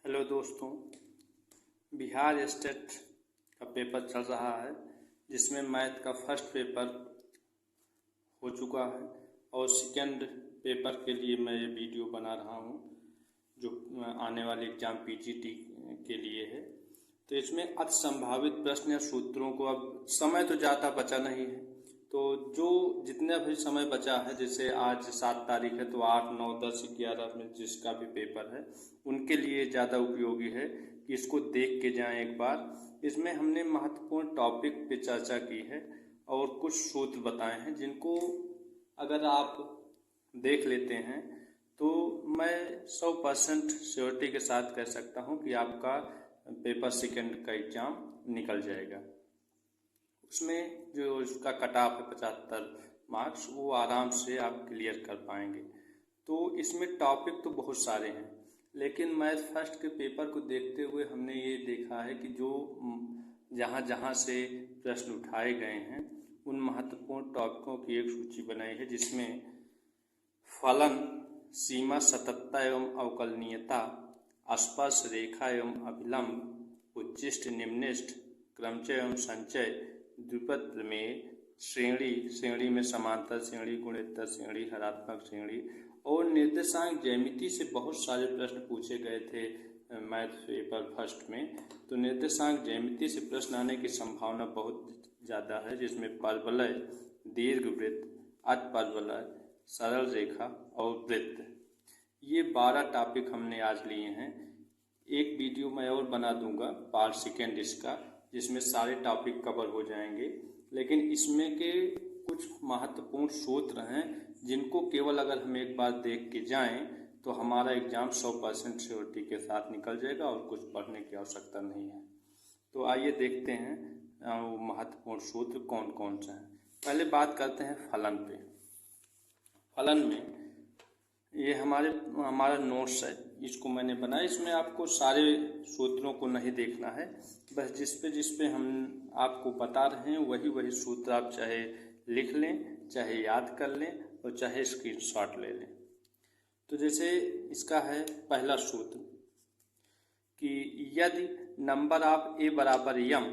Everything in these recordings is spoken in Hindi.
हेलो दोस्तों, बिहार स्टेट का पेपर चल रहा है जिसमें मैथ का फर्स्ट पेपर हो चुका है और सेकंड पेपर के लिए मैं ये वीडियो बना रहा हूँ जो आने वाले एग्ज़ाम पीजीटी के लिए है। तो इसमें अति संभावित प्रश्न या सूत्रों को, अब समय तो ज़्यादा बचा नहीं है, तो जो जितना भी समय बचा है, जैसे आज 7 तारीख है तो 8, 9, 10, 11 में जिसका भी पेपर है उनके लिए ज़्यादा उपयोगी है कि इसको देख के जाएं एक बार। इसमें हमने महत्वपूर्ण टॉपिक पे चर्चा की है और कुछ सूत्र बताए हैं जिनको अगर आप देख लेते हैं तो मैं 100% श्योरिटी के साथ कह सकता हूँ कि आपका पेपर सेकंड का एग्ज़ाम निकल जाएगा। उसमें जो इसका कट ऑफ है 75 मार्क्स, वो आराम से आप क्लियर कर पाएंगे। तो इसमें टॉपिक तो बहुत सारे हैं, लेकिन मैथ फर्स्ट के पेपर को देखते हुए हमने ये देखा है कि जो जहाँ जहाँ से प्रश्न उठाए गए हैं उन महत्वपूर्ण टॉपिकों की एक सूची बनाई है जिसमें फलन, सीमा सततता एवं अवकलनीयता, स्पर्श रेखा एवं अभिलंब, उच्चिष्ट निम्निष्ट, क्रमचय एवं संचय, द्विपद में श्रेणी में समांतर श्रेणी, गुणोत्तर श्रेणी, हरात्मक श्रेणी और निर्देशांक ज्यामिति से बहुत सारे प्रश्न पूछे गए थे मैथ पेपर फर्स्ट में। तो निर्देशांक ज्यामिति से प्रश्न आने की संभावना बहुत ज़्यादा है, जिसमें परवलय, दीर्घवृत्त, अतिपरवलय, सरल रेखा और वृत्त, ये 12 टॉपिक हमने आज लिए हैं। एक वीडियो मैं और बना दूंगा पार्ट सेकेंड इसका, जिसमें सारे टॉपिक कवर हो जाएंगे, लेकिन इसमें के कुछ महत्वपूर्ण सूत्र हैं जिनको केवल अगर हम एक बार देख के जाएं तो हमारा एग्ज़ाम 100% श्योरिटी के साथ निकल जाएगा और कुछ पढ़ने की आवश्यकता नहीं है। तो आइए देखते हैं वो महत्वपूर्ण सूत्र कौन कौन से हैं। पहले बात करते हैं फलन पे। फलन में ये हमारा नोट्स है, इसको मैंने बनाया। इसमें आपको सारे सूत्रों को नहीं देखना है, बस जिस पे हम आपको बता रहे हैं वही सूत्र आप चाहे लिख लें, चाहे याद कर लें और चाहे स्क्रीनशॉट ले लें। तो जैसे इसका है पहला सूत्र कि यदि नंबर ऑफ ए बराबर यम,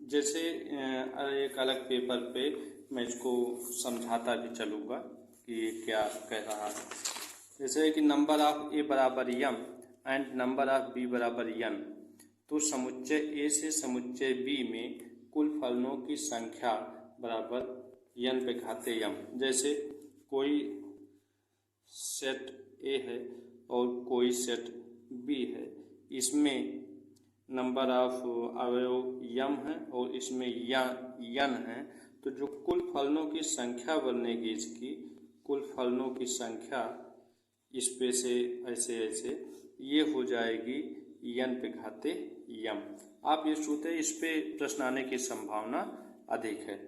जैसे एक अलग पेपर पे मैं इसको समझाता भी चलूँगा कि ये क्या कह रहा है। जैसे कि नंबर ऑफ ए बराबर यम एंड नंबर ऑफ बी बराबर यन, तो समुच्चय ए से समुच्चय बी में कुल फलनों की संख्या बराबर यन पे घाते यम। जैसे कोई सेट ए है और कोई सेट बी है, इसमें नंबर ऑफ अवयव यम है और इसमें यन है, तो जो कुल फलनों की संख्या बनेगी, इसकी कुल फलनों की संख्या इस पे से ऐसे ये हो जाएगी यन पे घाते यम। आप ये सूत्र, इस पे प्रश्न आने की संभावना अधिक है।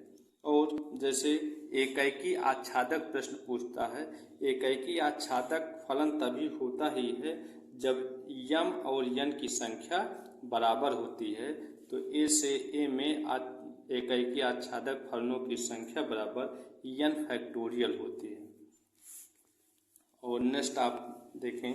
और जैसे एकैकी आच्छादक प्रश्न पूछता है, एकैकी आच्छादक फलन तभी होता ही है जब यम और यन की संख्या बराबर होती है। तो ए से ए में एकैकी आच्छादक फलनों की संख्या बराबर यन फैक्टोरियल होती है। और नेक्स्ट आप देखें,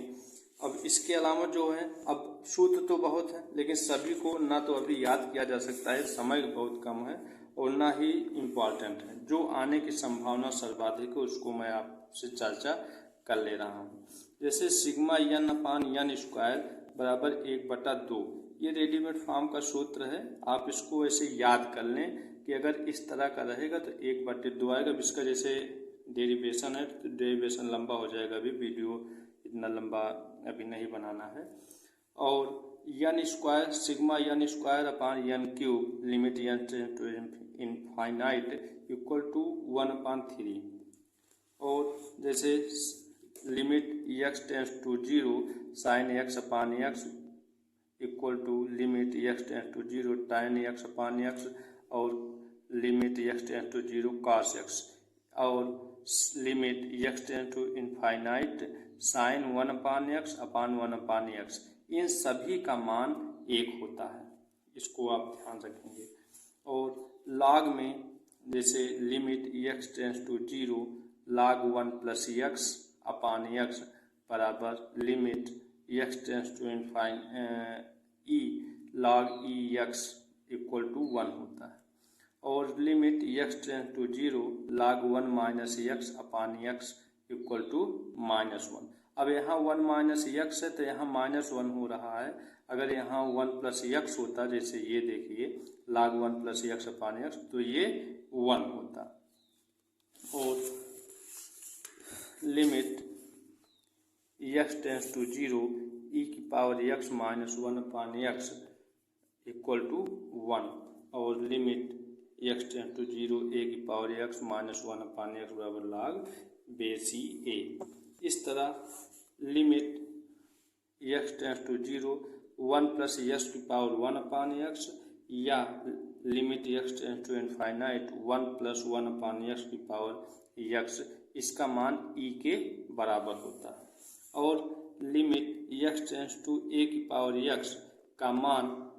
अब इसके अलावा जो है, अब सूत्र तो बहुत है लेकिन सभी को ना तो अभी याद किया जा सकता है, समय बहुत कम है और ना ही इम्पॉर्टेंट है। जो आने की संभावना सर्वाधिक है उसको मैं आपसे चर्चा कर ले रहा हूँ। जैसे सिग्मा यन अपान यन स्क्वायर बराबर 1/2, ये रेडीमेड फॉर्म का सूत्र है। आप इसको ऐसे याद कर लें कि अगर इस तरह का रहेगा तो 1/2 आएगा। इसका जैसे डेरिवेशन है तो डेरिवेशन लंबा हो जाएगा, अभी वीडियो इतना लंबा अभी नहीं बनाना है। और n square, sigma n square upon n cube limit n to infinite equal to 1/3। और जैसे limit x tends to 0 sine x upon x equal to limit x tends to 0 tan x upon x और limit x tends to 0 cos x और limit x tends to infinite sine 1/x upon 1/x, इन सभी का मान 1 होता है, इसको आप ध्यान रखेंगे। और लॉग में जैसे limit x tends to 0 log 1 + x upon x बराबर limit x tends to e log e x equal to 1 होता है, और limit x tends to 0 log 1 minus x upon x equal to -1। अब यहाँ 1 माइनस एक्स है तो यहाँ -1 हो रहा है। अगर यहाँ 1 प्लस एक्स होता, जैसे ये देखिए log 1 plus x upon x, तो ये 1 होता। और limit x tends to 0 e की power x minus 1 upon x equal to 1, और limit x tends to 0 a की power x minus 1 upon x बराबर log बेस ए। इस तरह limit x tends to 0 1 plus x की पावर 1 अपान एक्स, या limit x tends to infinite 1 plus 1 upon x की पावर एक्स, इसका मान ई के बराबर होता है। और लिमिट एक्स टेंस टू ए की पावर एक्स का मान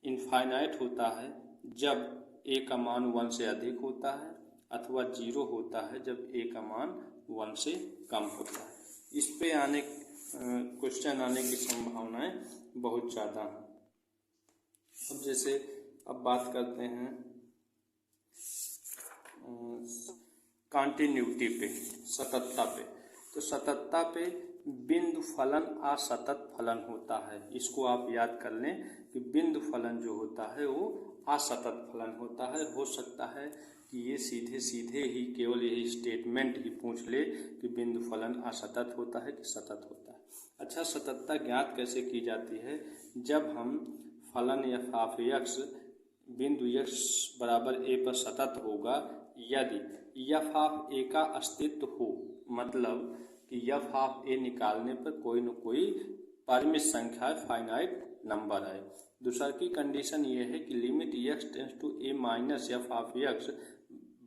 इनफाइनाइट होता है जब ए का मान 1 से अधिक होता है, अथवा 0 होता है जब ए का मान 1 से कम होता है। इस पे आने क्वेश्चन आने की संभावनाएं बहुत ज़्यादा हैं। अब जैसे अब बात करते हैं कॉन्टिन्यूटी पे, सततता पे। तो सततता पे बिंदु फलन असतत फलन होता है। इसको आप याद कर लें कि बिंदु फलन जो होता है वो असतत फलन होता है। हो सकता है कि ये सीधे सीधे ही केवल यही स्टेटमेंट ही पूछ ले कि बिंदु फलन असतत होता है कि सतत होता है। अच्छा, सततता ज्ञात कैसे की जाती है? जब हम फलन एफ ऑफ एक्स बिंदु एक्स बराबर ए पर सतत होगा यदि एफ ऑफ ए का अस्तित्व हो, मतलब कि एफ ऑफ ए निकालने पर कोई न कोई परिमित संख्या फाइनाइट नंबर है। दूसरा की कंडीशन ये है कि limit x tends to a minus f of x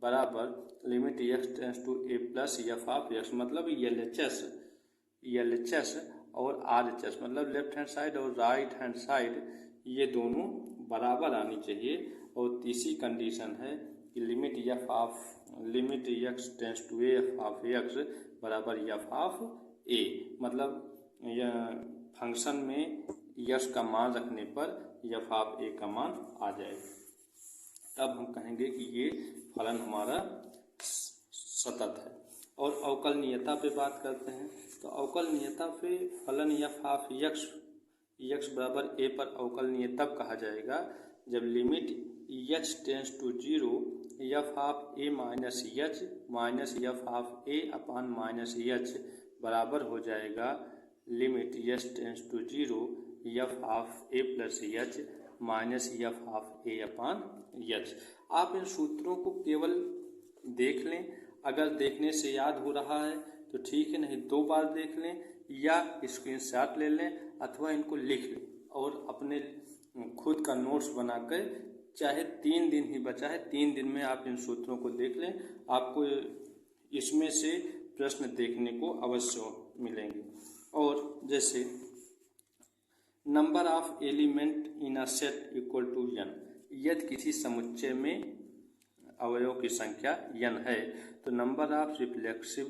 बराबर limit x tends to a plus f of x, मतलब एलएचएस और आरएचएस, मतलब लेफ्ट हैंड साइड और राइट हैंड साइड ये दोनों बराबर आनी चाहिए। और तीसरी कंडीशन है कि limit x tends to f of x बराबर एफ ऑफ ए, मतलब यह फंक्शन में यश का मान रखने पर एफ ऑफ ए का मान आ जाएगा, तब हम कहेंगे कि ये फलन हमारा सतत है। और अवकलनीयता पे बात करते हैं। तो अवकलनीयता पे फलन एफ ऑफ एक्स बराबर ए पर अवकलनीय तब कहा जाएगा जब limit h tends to 0 f of a minus f of a upon minus h बराबर हो जाएगा limit h tends to 0 f of a plus h minus f of a upon h. आप इन सूत्रों को केवल देख लें, अगर देखने से याद हो रहा है तो ठीक है, नहीं 2 बार देख लें या स्क्रीनशॉट ले लें अथवा इनको लिख लें और अपने खुद का नोट्स बनाकर, चाहे 3 दिन ही बचा है 3 दिन में आप इन सूत्रों को देख लें, आपको इसमें से प्रश्न देखने को अवश्य मिलेंगे। और जैसे number of element in a set equal to n, यदि किसी समुच्चय में अवयवों की संख्या n है तो नंबर ऑफ रिफ्लेक्सिव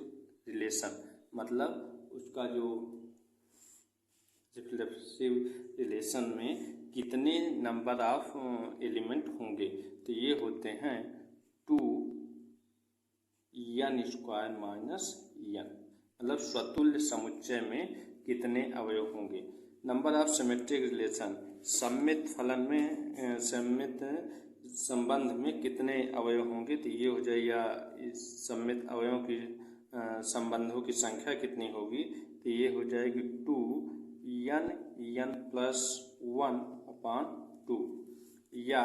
रिलेशन, मतलब उसका जो रिफ्लेक्सिव रिलेशन में कितने नंबर ऑफ एलिमेंट होंगे, तो ये होते हैं 2n² माइनस n, मतलब स्वतुल्य समुच्चय में कितने अवयव होंगे। नंबर ऑफ सिमेट्रिक रिलेशन, सममित फलन में सममित संबंध में कितने अवयव होंगे, तो ये हो जाएगा इस सममित अवयवों की संबंधों की संख्या कितनी होगी, तो ये हो जाएगी 2n प्लस 1 अपान 2। या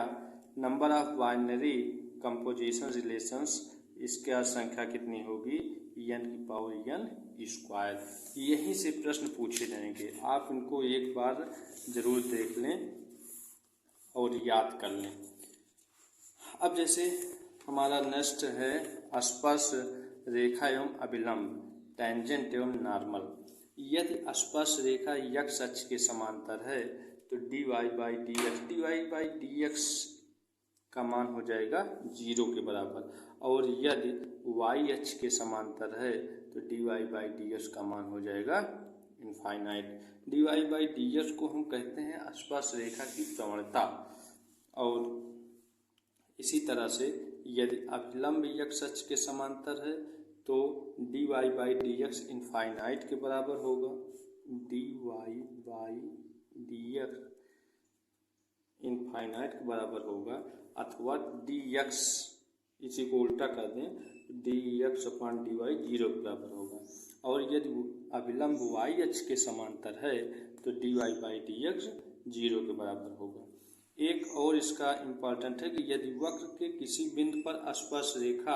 number of binary composition relations, इसका संख्या कितनी होगी, n की पावर n स्क्वायर। यहीं से प्रश्न पूछे जाएंगे, आप इनको एक बार जरूर देख लें और याद कर लें। अब जैसे हमारा नेक्स्ट है स्पर्श रेखा एवं अभिलंब, टेंजेंट एवं नॉर्मल। यदि स्पर्श रेखा x अक्ष के समांतर है तो dy बाई डी एक्स का मान हो जाएगा 0 के बराबर, और यदि y अक्ष के समांतर है तो dy बाई डी एक्स का मान हो जाएगा इनफाइनाइट। dy बाई dx को हम कहते हैं स्पर्श रेखा की प्रवणता। और इसी तरह से यदि अभिलंब x अक्ष के समांतर है तो dy बाई dx इनफाइनाइट के बराबर होगा। dy बाई dx इनफाइनाइट के बराबर होगा, अथवा dx इसी को उल्टा कर दें, dx अपॉन dy 0 के बराबर होगा। और यदि अभिलंब y अक्ष के समांतर है तो dy बाई dx 0 के बराबर होगा। एक और इसका इम्पॉर्टेंट है कि यदि वक्र के किसी बिंदु पर स्पर्श रेखा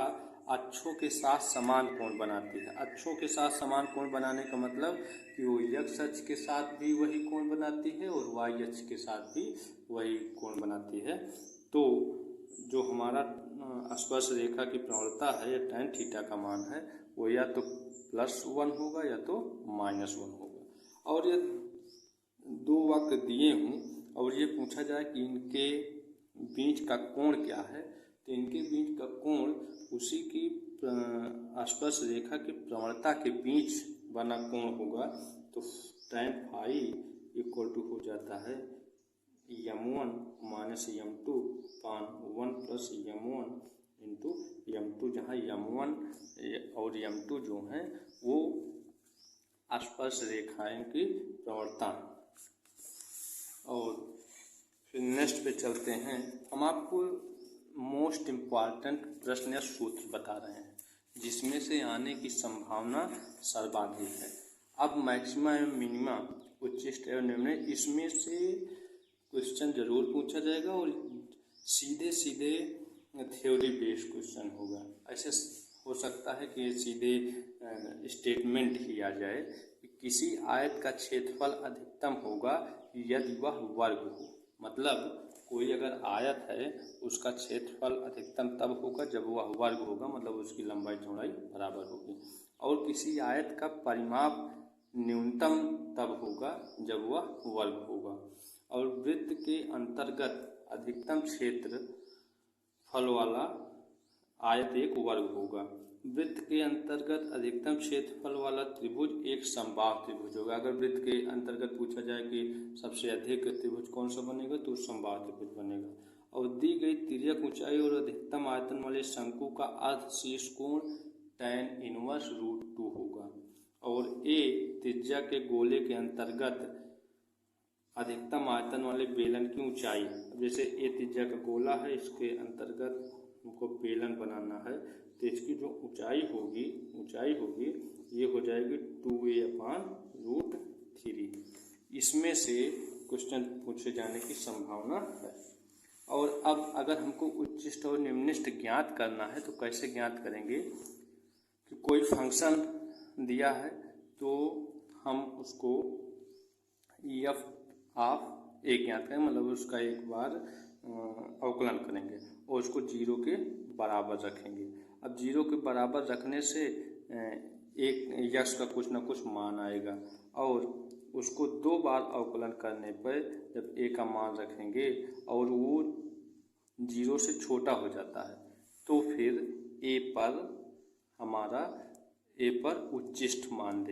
अक्षों के साथ समान कोण बनाती है। अक्षों के साथ समान कोण बनाने का मतलब कि वो x अक्ष के साथ भी वही कोण बनाती है और y अक्ष के साथ भी वही कोण बनाती है। तो जो हमारा स्पर्श रेखा की प्रवणता है या tan थीटा का मान है वो या तो +1 होगा या तो -1 होगा। और ये दो वक्र दिए हों और ये पूछा जाए कि इनके बीच का कोण क्या है, तो इनके बीच का कोण उसी की स्पर्श रेखा की प्रवणता के बीच बना कोण होगा। तो tan फाई इक्वल टू हो जाता है m1 माइनस m2 पान 1 प्लस m1 इंटू m2, जहाँ m1 और m2 जो हैं वो स्पर्श रेखाएं की प्रवणता। और फिर नेक्स्ट पे चलते हैं। हम आपको मोस्ट इम्पॉर्टेंट प्रश्न या सूत्र बता रहे हैं जिसमें से आने की संभावना सर्वाधिक है। अब मैक्सिमा एवं मिनिमा, उच्चिष्ट एवं निम्न, इसमें से क्वेश्चन जरूर पूछा जाएगा और सीधे सीधे थ्योरी बेस्ड क्वेश्चन होगा। ऐसे हो सकता है कि सीधे स्टेटमेंट ही आ जाए कि किसी आयत का क्षेत्रफल अधिकतम होगा यदि वह वर्ग हो। मतलब कोई अगर आयत है उसका क्षेत्रफल अधिकतम तब होगा जब वह वर्ग होगा, मतलब उसकी लंबाई चौड़ाई बराबर होगी। और किसी आयत का परिमाप न्यूनतम तब होगा जब वह वर्ग होगा। और वृत्त के अंतर्गत अधिकतम क्षेत्रफल वाला आयत एक वर्ग होगा। वृत्त के अंतर्गत अधिकतम क्षेत्रफल वाला त्रिभुज एक समबाहु त्रिभुज होगा। अगर वृत्त के अंतर्गत पूछा जाए कि सबसे अधिक त्रिभुज कौन सा बनेगा तो समबाहु त्रिभुज बनेगा। और दी गई तिर्यक ऊंचाई और अधिकतम आयतन वाले शंकु का अर्ध शीर्ष कोण tan इनवर्स √2 होगा। और ए त्रिज्या के गोले के अंतर्गत अधिकतम आयतन वाले बेलन की ऊंचाई, जैसे ए त्रिज्या का गोला है, इसके अंतर्गत हमको बेलन बनाना है तो इसकी जो ऊंचाई होगी ये हो जाएगी 2a/√3। इसमें से क्वेश्चन पूछे जाने की संभावना है। और अब अगर हमको उच्चिष्ट और निम्निष्ट ज्ञात करना है तो कैसे ज्ञात करेंगे कि कोई फंक्शन दिया है तो हम उसको f ऑफ a ज्ञात करें, मतलब उसका एक बार अवकलन करेंगे और उसको 0 के बराबर रखेंगे। अब 0 के बराबर रखने से एक यक्ष का कुछ ना कुछ मान आएगा और उसको 2 बार अवकलन करने पर जब a का मान रखेंगे और वो 0 से छोटा हो जाता है तो फिर a पर उच्चिष्ट मान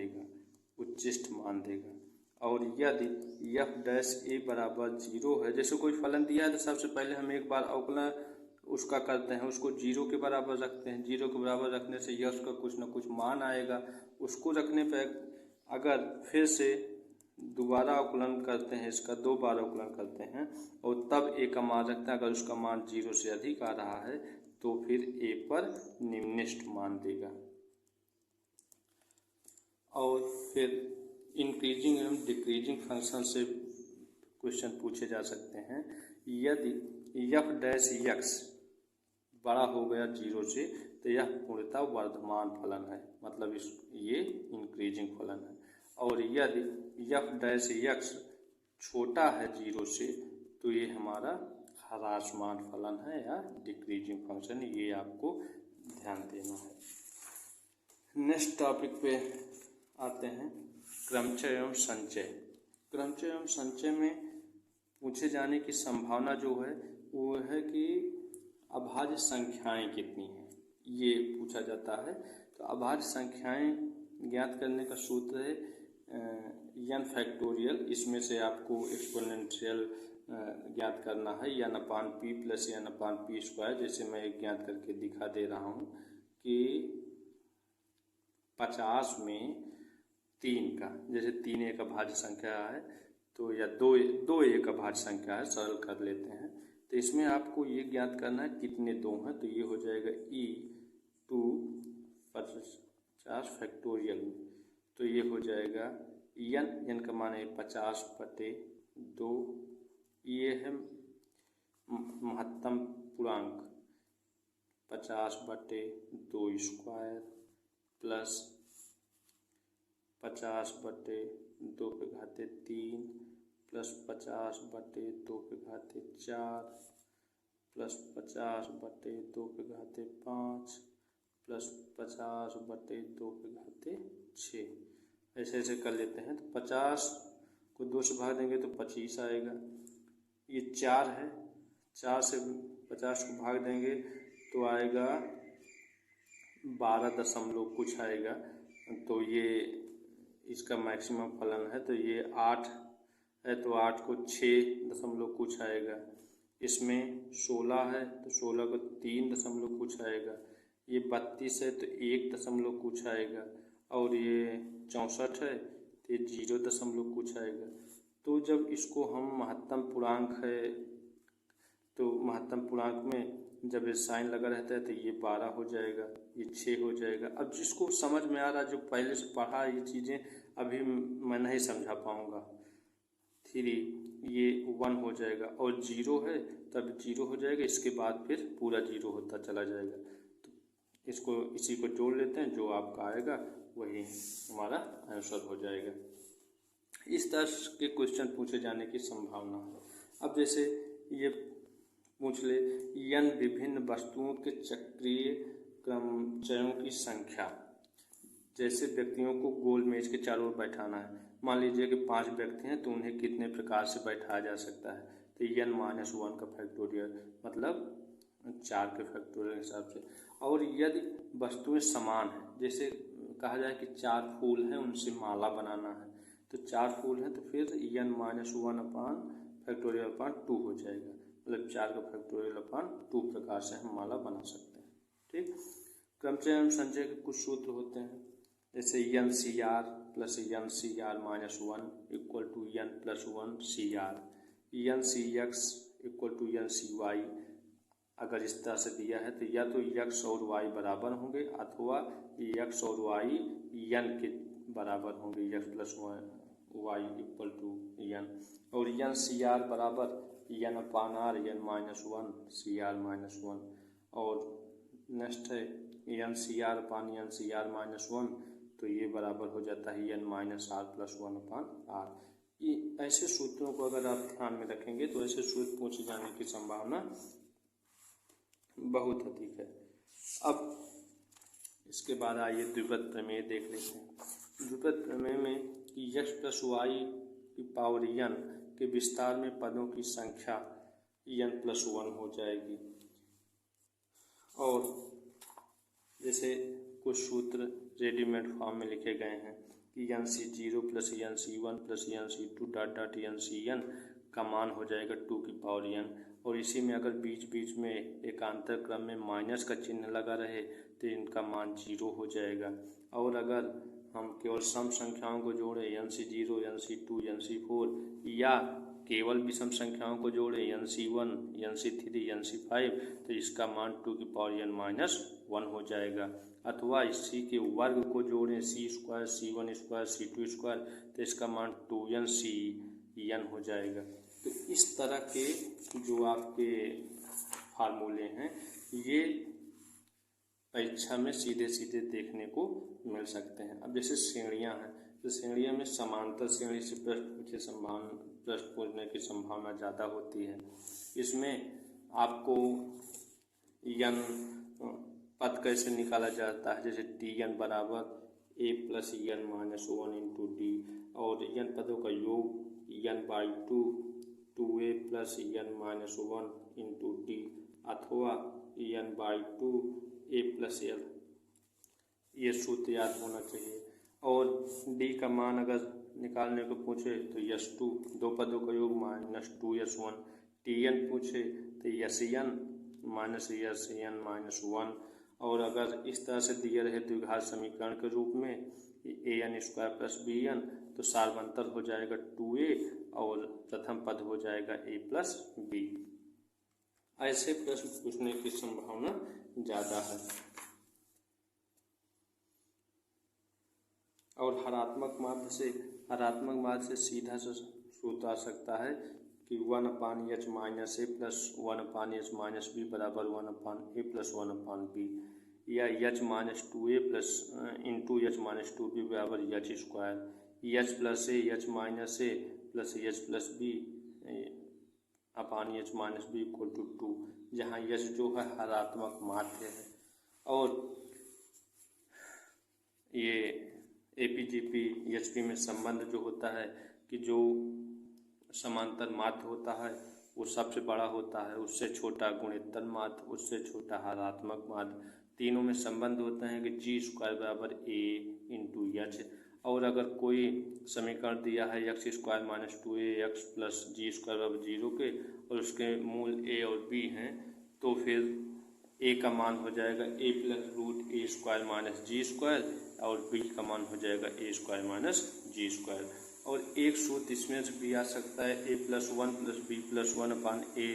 देगा। और यदि f डैश a बराबर 0 है, जैसे कोई फलन दिया है तो सबसे पहले हम एक बार अवकलन उसका करते हैं, उसको 0 के बराबर रखते हैं। 0 के बराबर रखने से यह उसका कुछ ना कुछ मान आएगा। उसको रखने पर अगर फिर से दोबारा अवकलन करते हैं, इसका 2 बार अवकलन करते हैं और तब a का मान रखते हैं। अगर उसका मान 0 से अधिक आ रहा है तो फिर a पर निम्निष्ट मान देगा। और फिर इंक्रीजिंग एवं डिक्रीजिंग फंक्शन से क्वेश्चन पूछे जा सकते हैं। यदि f डैश x बड़ा हो गया 0 से तो यह पूर्णतः वर्धमान फलन है, मतलब ये इंक्रीजिंग फलन है। और यदि f डैश x छोटा है 0 से तो ये हमारा ह्रासमान फलन है या डिक्रीजिंग फंक्शन, ये आपको ध्यान देना है। नेक्स्ट टॉपिक पे आते हैं, क्रमचय एवं संचय। क्रमचय एवं संचय में पूछे जाने की संभावना जो है वो है कि अभाज्य संख्याएं कितनी हैं, ये पूछा जाता है। तो अभाज्य संख्याएं ज्ञात करने का सूत्र है n फैक्टोरियल, इसमें से आपको एक्सपोनेंशियल ज्ञात करना है n अपान पी प्लस n अपान पी स्क्वायर। जैसे मैं एक ज्ञात करके दिखा दे रहा हूँ कि 50 में 3 का, जैसे 3 एक अभाज्य संख्या है तो, या दो एक अभाज्य संख्या है, सरल कर लेते हैं। तो इसमें आपको ये ज्ञात करना है कितने दो हैं, तो ये हो जाएगा e टू 50 फैक्टोरियल में, तो ये हो जाएगा n का मान है 50/2, ये है महत्तम पूर्णांक 50/2 स्क्वायर प्लस 50/2 पे घाते 3 प्लस 50/2 पे घाते 4 प्लस 50/2 पे घाते 5 प्लस 50/2 पे घाते 6। ऐसे ऐसे कर लेते हैं। तो 50 को 2 से भाग देंगे तो 25 आएगा। ये 4 है, 4 से 50 को भाग देंगे तो आएगा 12 दशमलव कुछ आएगा। तो ये इसका मैक्सिमम फलन है। तो ये 8 है तो 8 को 6 दशमलव कुछ आएगा। इसमें 16 है तो 16 को 3 दशमलव कुछ आएगा। ये 32 है तो 1 दशमलव कुछ आएगा। और ये 64 है तो ये 0 दशमलव कुछ आएगा। तो जब इसको हम महत्तम पूर्णांक है तो महत्तम पूर्णांक में जब ये साइन लगा रहता है तो ये 12 हो जाएगा, ये 6 हो जाएगा। अब जिसको समझ में आ रहा, जो पहले से पढ़ा, ये चीज़ें अभी मैं नहीं समझा पाऊँगा। 3 ये 1 हो जाएगा और 0 है तब 0 हो जाएगा, इसके बाद फिर पूरा 0 होता चला जाएगा। तो इसको इसी को जोड़ लेते हैं, जो आपका आएगा वही हमारा आंसर हो जाएगा। इस तरह के क्वेश्चन पूछे जाने की संभावना है। अब जैसे ये पूछ ले n विभिन्न वस्तुओं के चक्रीय क्रमचयों की संख्या। जैसे व्यक्तियों को गोल मेज के चारों ओर बैठाना है। मान लीजिए कि 5 व्यक्ति हैं तो उन्हें कितने प्रकार से बैठाया जा सकता है। तो n-1 का फैक्टोरियल मतलब 4 के फैक्टोरियल के हिसाब से। और यदि वस्तुएं समान हैं, जैसे कहा जाए कि 4 फूल हैं, उनसे माला बनाना है, तो 4 फूल हैं तो फिर n-1 अपान फैक्टोरियल अपान 2 हो जाएगा। मतलब 4 का फैक्टोरियल अपान 2 प्रकार से हम माला बना सकते हैं। ठीक। क्रमचय एवं संचय के कुछ सूत्र होते हैं, जैसे NCR plus NCR-1 equal to n plus 1 CR, NCX equal to NCY। अगर इस तरह से दिया है तो या तो x और y बराबर होंगे अथवा x और y n के बराबर होंगे, x plus y equal to n। और NCR बराबर n upon r n-1 CR-1। और नेक्स्ट है NCR अपान NCR-1, तो ये बराबर हो जाता है n-r प्लस 1 अपान r। ये ऐसे सूत्रों को अगर आप ध्यान में रखेंगे तो ऐसे सूत्र पूछे जाने की संभावना बहुत अधिक है। अब इसके बाद आइए द्विपद प्रमेय देख लेते हैं। द्विपद प्रमेय में x प्लस y की पावर n के विस्तार में पदों की संख्या n प्लस 1 हो जाएगी। और जैसे कुछ सूत्र रेडीमेड फॉर्म में लिखे गए हैं कि NC0 plus NC1 plus NC2 dot dot NCN का मान हो जाएगा 2 की पावर n। और इसी में अगर बीच बीच में एकांतर क्रम में माइनस का चिन्ह लगा रहे तो इनका मान 0 हो जाएगा। और अगर हम केवल सम संख्याओं को जोड़े NC0 NC2 NC4 या केवल विषम संख्याओं को जोड़े NC1 NC3 NC5 तो इसका मान 2 की पावर n-1 हो जाएगा। अथवा इसी के वर्ग को जोड़ें C² C1² C2² तो इसका मान 2n हो जाएगा। तो इस तरह के जो आपके फार्मूले हैं ये परीक्षा में सीधे सीधे देखने को मिल सकते हैं। अब जैसे श्रेणियां हैं तो श्रेणियों में समांतर श्रेणी से प्रश्न पूछने की संभावना ज़्यादा होती है। इसमें आपको n पद कैसे निकाला जाता है, जैसे Tn बराबर a plus n-1 into D. और n पदों का योग n/2 2a plus n-1 into D अथवा n/2 a प्लस l। ये सूत्र याद होना चाहिए। और d का मान अगर निकालने को पूछे तो यस2 दो पदों का योग -2s1। Tn पूछे तो Sn माइनस Sn -1। और अगर इस तरह से दिया रहे द्विघात समीकरण के रूप में an² प्लस bn तो सार्वंतर हो जाएगा 2a और प्रथम पद हो जाएगा a प्लस b। ऐसे प्रश्न पूछने की संभावना ज़्यादा है। और हरात्मक माध्य से सीधा से सूत्र आ सकता है कि 1/h minus a plus 1/h minus b बराबर 1/a प्लस 1/b, या h minus 2a plus into h minus 2b बराबर h²। h plus a h minus a plus h plus b upon h minus b equal to 2, जहाँ h जो है हरात्मक माध्य है। और ये APGP HP में संबंध जो होता है कि जो समांतर माध्य होता है वो सबसे बड़ा होता है, उससे छोटा गुणोत्तर माध्य, उससे छोटा हरात्मक माध्य, तीनों में संबंध होते हैं कि g² बराबर a इंटू h। और अगर कोई समीकरण दिया है x² minus 2ax plus g² बराबर 0 के और उसके मूल a और b हैं तो फिर a का मान हो जाएगा a plus root a² minus g² और b का मान हो जाएगा a² माइनस g²। और एक सूत्र इसमें से भी आ सकता है a plus 1 plus b plus 1 upon a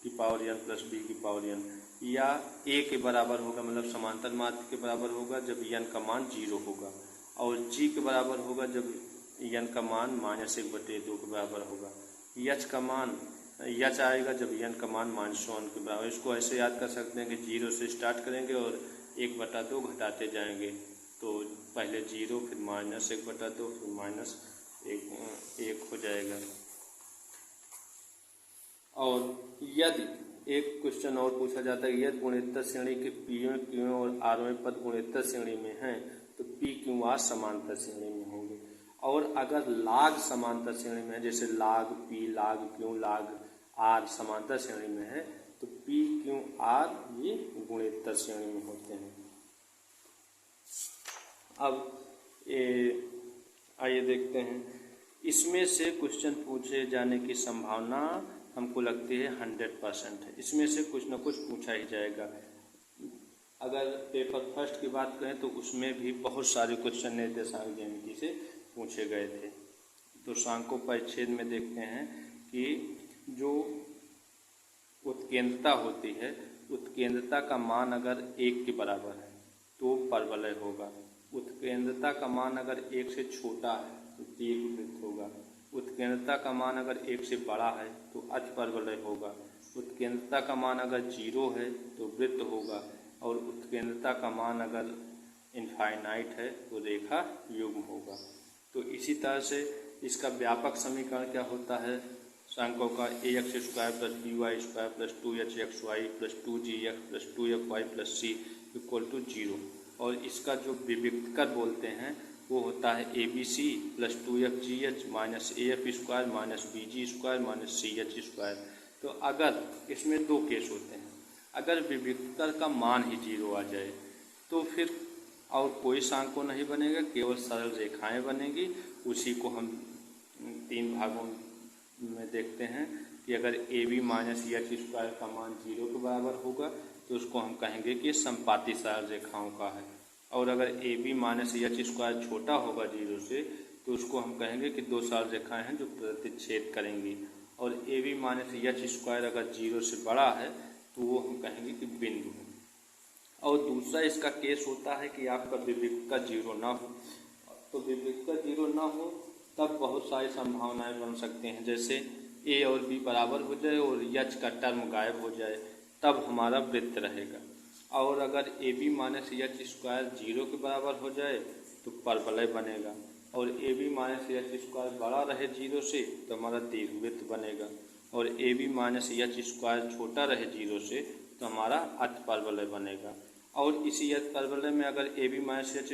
की पावर n प्लस b की पावर n, या a के बराबर होगा मतलब समांतर माध्य के बराबर होगा जब n का मान 0 होगा, और g के बराबर होगा जब n का मान -1/2 के बराबर होगा। h का मान h आएगा जब n का मान -1 के बराबर। इसको ऐसे याद कर सकते हैं कि 0 से स्टार्ट करेंगे और 1/2 घटाते जाएंगे, तो पहले 0 फिर -1/2 फिर -1 हो जाएगा। और यदि एक क्वेश्चन और पूछा जाता है, यदि गुणोत्तर श्रेणी के पीओं क्यूओं और आरवें पद गुणोत्तर श्रेणी में हैं तो पी क्यू आर समांतर श्रेणी में होंगे। और अगर लाग समांतर श्रेणी में है, जैसे लाग पी लाग क्यू लाग आर समांतर श्रेणी में है तो पी क्यू आर ये गुणोत्तर श्रेणी में होते हैं। अब आइए देखते हैं, इसमें से क्वेश्चन पूछे जाने की संभावना हमको लगती है 100% है। इसमें से कुछ न कुछ पूछा ही जाएगा। अगर पेपर फर्स्ट की बात करें तो उसमें भी बहुत सारे क्वेश्चन निर्देशांक ज्यामिति से पूछे गए थे। तो सांख्यिक परिच्छेद में देखते हैं कि जो उत्केंद्रता होती है, उत्केंद्रता का मान अगर 1 के बराबर है तो परवलय होगा। उत्केंद्रता का मान अगर 1 से छोटा है तो दीर्घवृत्त होगा। उत्केंद्रता का मान अगर 1 से बड़ा है तो अतिपरवलय होगा। उत्केंद्रता का मान अगर 0 है तो वृत्त होगा, और उत्केंद्रता का मान अगर इनफाइनाइट है तो रेखा युग्म होगा। तो इसी तरह से इसका व्यापक समीकरण क्या होता है, सांख्यों का ax² plus by² plus 2hxy plus 2gx plus 2fy plus c equal to 0। और इसका जो विविक्तकर बोलते हैं वो होता है abc plus 2fgh minus af² minus bg² minus ch²। तो अगर इसमें दो केस होते हैं, अगर विविक्तकर का मान ही 0 आ जाए तो फिर और कोई सांख्य नहीं बनेगा, केवल सरल रेखाएं बनेगी। उसी को हम 3 भागों में देखते हैं कि अगर ab माइनस h² का मान 0 के बराबर होगा तो उसको हम कहेंगे कि संपाती सरल रेखाओं का है, और अगर ab माइनस h² छोटा होगा 0 से तो उसको हम कहेंगे कि दो सरल रेखाएं हैं जो प्रतिच्छेद करेंगी, और ab माइनस h² अगर 0 से बड़ा है तो वो हम कहेंगे कि बिंदु है। और दूसरा इसका केस होता है कि आपका विविक्तकर 0 ना हो। तो विविक्तकर 0 ना हो तब बहुत सारी संभावनाएं बन सकती हैं, जैसे a और b बराबर हो जाए और h का टर्म गायब हो जाए, तब हमारा वृत्त रहेगा। और अगर ab माइनस h² 0 के बराबर हो जाए तो परवलय बनेगा, और ab माइनस h² बड़ा रहे 0 से तो हमारा दीर्घवृत्त बनेगा, और ab माइनस h² छोटा रहे 0 से तो हमारा अतिपरवलय बनेगा। और इसी अतिपरवलय में अगर ab माइनस h²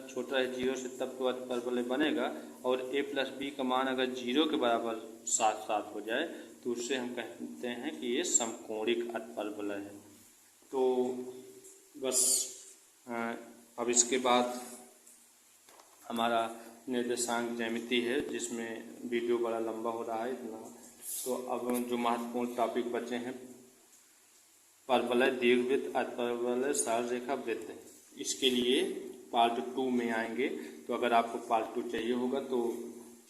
छोटा रहे 0 से तब तो अतिपरवलय बनेगा, और a प्लस b का मान अगर 0 के बराबर साथ साथ हो जाए तो उससे हम कहते हैं कि ये समकोणिक अतिपरवलय है। तो बस अब इसके बाद हमारा निर्देशांक ज्यामिति है, जिसमें वीडियो बड़ा लंबा हो रहा है इतना। तो अब जो महत्वपूर्ण टॉपिक बचे हैं, परवलय दीर्घवृत्त, अतिपरवलय सरल रेखा वृत्त, इसके लिए पार्ट 2 में आएंगे। तो अगर आपको पार्ट 2 चाहिए होगा तो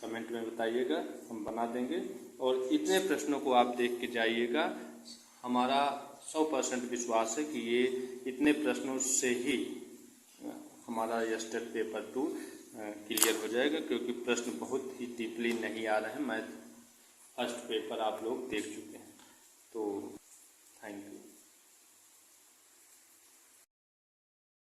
कमेंट में बताइएगा, हम बना देंगे। और इतने प्रश्नों को आप देख के जाइएगा, हमारा 100% विश्वास है कि ये इतने प्रश्नों से ही हमारा ये स्टेट पेपर 2 क्लियर हो जाएगा, क्योंकि प्रश्न बहुत ही डीपली नहीं आ रहे हैं। मैथ फर्स्ट पेपर आप लोग देख चुके हैं। तो थैंक यू।